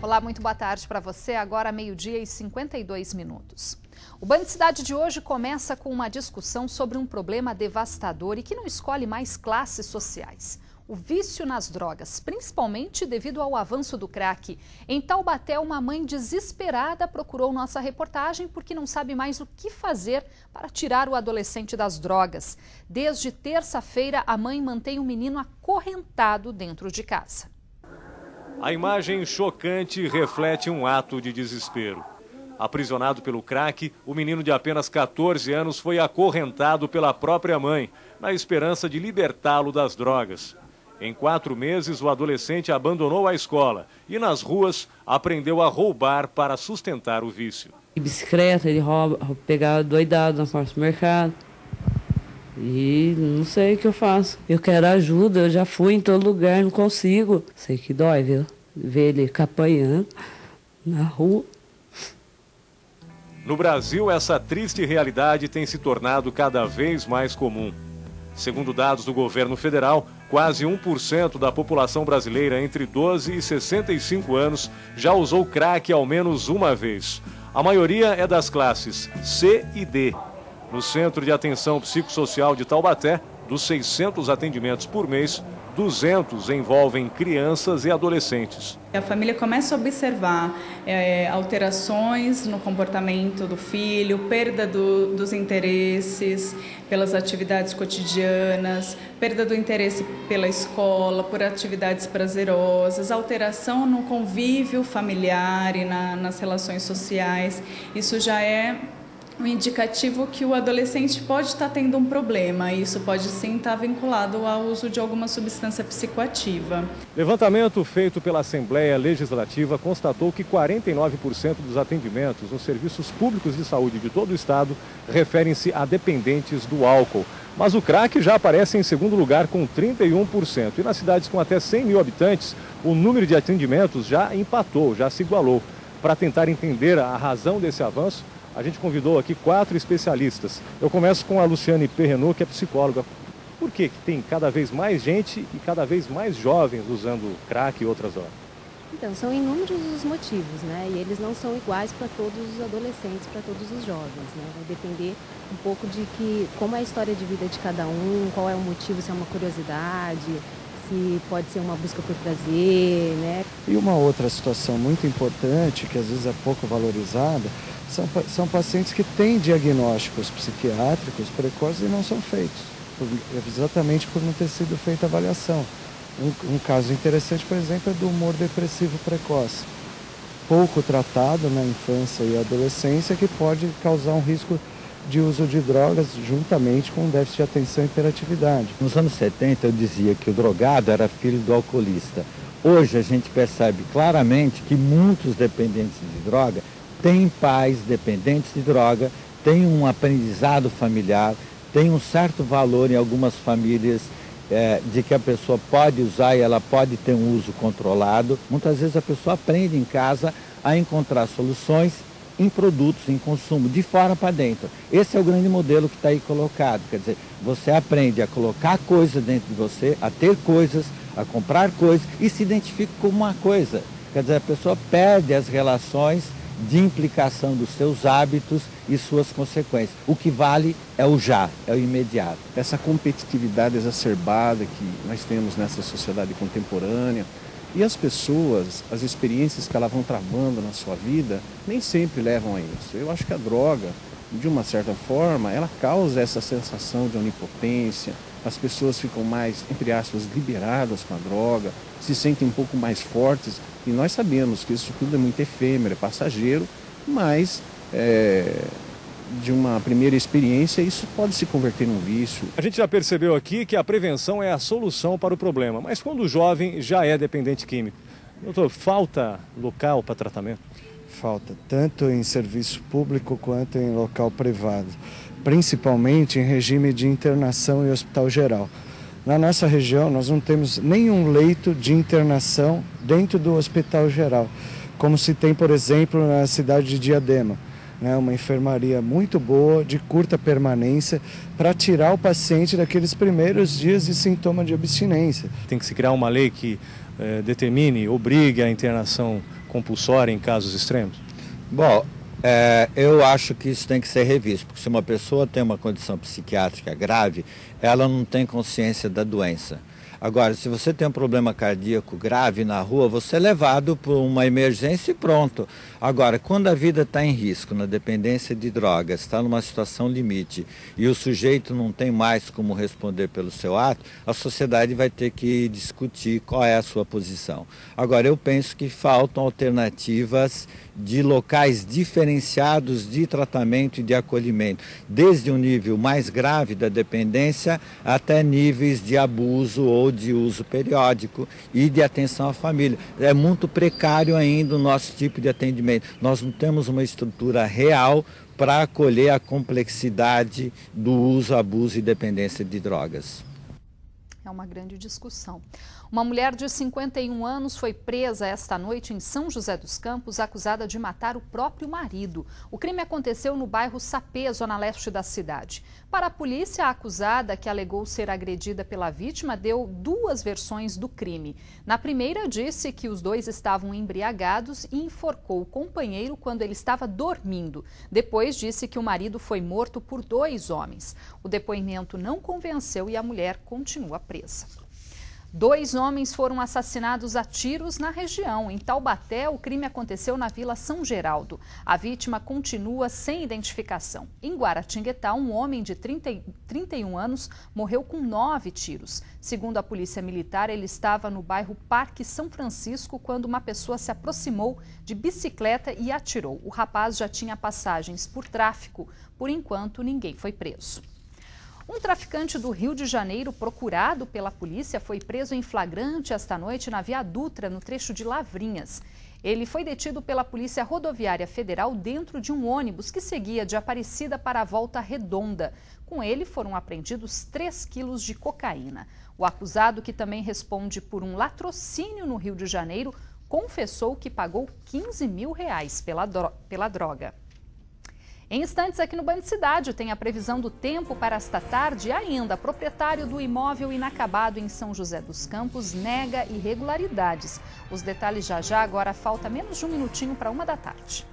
Olá, muito boa tarde para você. Agora 12h52. O Band Cidade de hoje começa com uma discussão sobre um problema devastador e que não escolhe mais classes sociais. O vício nas drogas, principalmente devido ao avanço do crack. Em Taubaté, uma mãe desesperada procurou nossa reportagem porque não sabe mais o que fazer para tirar o adolescente das drogas. Desde terça-feira, a mãe mantém o menino acorrentado dentro de casa. A imagem chocante reflete um ato de desespero. Aprisionado pelo crack, o menino de apenas 14 anos foi acorrentado pela própria mãe, na esperança de libertá-lo das drogas. Em 4 meses, o adolescente abandonou a escola e, nas ruas, aprendeu a roubar para sustentar o vício. De bicicleta, ele rouba, pegava doidado na porta do mercado. E não sei o que eu faço. Eu quero ajuda, eu já fui em todo lugar, não consigo. Sei que dói, viu? Ver ele apanhando na rua. No Brasil, essa triste realidade tem se tornado cada vez mais comum. Segundo dados do governo federal, quase 1% da população brasileira entre 12 e 65 anos já usou crack ao menos uma vez. A maioria é das classes C e D. No Centro de Atenção Psicossocial de Taubaté, dos 600 atendimentos por mês, 200 envolvem crianças e adolescentes. A família começa a observar alterações no comportamento do filho, perda dos interesses pelas atividades cotidianas, perda do interesse pela escola, por atividades prazerosas, alteração no convívio familiar e nas relações sociais. Isso já é um indicativo que o adolescente pode estar tendo um problema. Isso pode sim estar vinculado ao uso de alguma substância psicoativa. Levantamento feito pela Assembleia Legislativa constatou que 49% dos atendimentos nos serviços públicos de saúde de todo o estado referem-se a dependentes do álcool. Mas o crack já aparece em segundo lugar com 31%. E nas cidades com até 100 mil habitantes, o número de atendimentos já empatou, já se igualou. Para tentar entender a razão desse avanço, a gente convidou aqui 4 especialistas. Eu começo com a Luciane Perrenot, que é psicóloga. Por que tem cada vez mais gente e cada vez mais jovens usando crack e outras drogas? Então, são inúmeros os motivos, né? E eles não são iguais para todos os adolescentes, para todos os jovens, né? Vai depender um pouco de como é a história de vida de cada um, qual é o motivo, se é uma curiosidade, se pode ser uma busca por prazer, né? E uma outra situação muito importante, que às vezes é pouco valorizada, são pacientes que têm diagnósticos psiquiátricos precoces e não são feitos, exatamente por não ter sido feita a avaliação. Um caso interessante, por exemplo, é do humor depressivo precoce, pouco tratado na infância e adolescência, que pode causar um risco de uso de drogas juntamente com déficit de atenção e hiperatividade. Nos anos 70 eu dizia que o drogado era filho do alcoolista. Hoje a gente percebe claramente que muitos dependentes de droga têm pais dependentes de droga, têm um aprendizado familiar, tem um certo valor em algumas famílias de que a pessoa pode usar e ela pode ter um uso controlado. Muitas vezes a pessoa aprende em casa a encontrar soluções em produtos, em consumo, de fora para dentro. Esse é o grande modelo que está aí colocado. Quer dizer, você aprende a colocar coisas dentro de você, a ter coisas, a comprar coisas e se identifica como uma coisa. Quer dizer, a pessoa perde as relações de implicação dos seus hábitos e suas consequências. O que vale é o já, é o imediato. Essa competitividade exacerbada que nós temos nessa sociedade contemporânea, e as pessoas, as experiências que elas vão travando na sua vida, nem sempre levam a isso. Eu acho que a droga, de uma certa forma, ela causa essa sensação de onipotência, as pessoas ficam mais, entre aspas, liberadas com a droga, se sentem um pouco mais fortes, e nós sabemos que isso tudo é muito efêmero, é passageiro, mas de uma primeira experiência isso pode se converter num vício. A gente já percebeu aqui que a prevenção é a solução para o problema, mas quando o jovem já é dependente químico, doutor, falta local para tratamento? Falta, tanto em serviço público quanto em local privado, principalmente em regime de internação e hospital geral. Na nossa região, nós não temos nenhum leito de internação dentro do hospital geral, como se tem, por exemplo, na cidade de Diadema, né? Uma enfermaria muito boa, de curta permanência, para tirar o paciente daqueles primeiros dias de sintoma de abstinência. Tem que se criar uma lei que determine, obrigue a internação compulsória em casos extremos? Bom, eu acho que isso tem que ser revisto, porque se uma pessoa tem uma condição psiquiátrica grave, ela não tem consciência da doença. Agora, se você tem um problema cardíaco grave na rua, você é levado por uma emergência e pronto. Agora, quando a vida está em risco, na dependência de drogas, está numa situação limite e o sujeito não tem mais como responder pelo seu ato, a sociedade vai ter que discutir qual é a sua posição. Agora, eu penso que faltam alternativas de locais diferenciados de tratamento e de acolhimento, desde um nível mais grave da dependência até níveis de abuso ou de uso periódico e de atenção à família. É muito precário ainda o nosso tipo de atendimento. Nós não temos uma estrutura real para acolher a complexidade do uso, abuso e dependência de drogas. É uma grande discussão. Uma mulher de 51 anos foi presa esta noite em São José dos Campos, acusada de matar o próprio marido. O crime aconteceu no bairro Sapê, zona leste da cidade. Para a polícia, a acusada, que alegou ser agredida pela vítima, deu duas versões do crime. Na primeira, disse que os dois estavam embriagados e enforcou o companheiro quando ele estava dormindo. Depois, disse que o marido foi morto por 2 homens. O depoimento não convenceu e a mulher continua presa. 2 homens foram assassinados a tiros na região. Em Taubaté, o crime aconteceu na Vila São Geraldo. A vítima continua sem identificação. Em Guaratinguetá, um homem de 31 anos morreu com 9 tiros. Segundo a Polícia Militar, ele estava no bairro Parque São Francisco quando uma pessoa se aproximou de bicicleta e atirou. O rapaz já tinha passagens por tráfico. Por enquanto, ninguém foi preso. Um traficante do Rio de Janeiro, procurado pela polícia, foi preso em flagrante esta noite na Via Dutra, no trecho de Lavrinhas. Ele foi detido pela Polícia Rodoviária Federal dentro de um ônibus que seguia de Aparecida para a Volta Redonda. Com ele foram apreendidos 3 quilos de cocaína. O acusado, que também responde por um latrocínio no Rio de Janeiro, confessou que pagou R$15 mil pela droga. Em instantes, aqui no Band Cidade, tem a previsão do tempo para esta tarde e ainda, proprietário do imóvel inacabado em São José dos Campos nega irregularidades. Os detalhes já já, agora falta menos de um minutinho para 1 da tarde.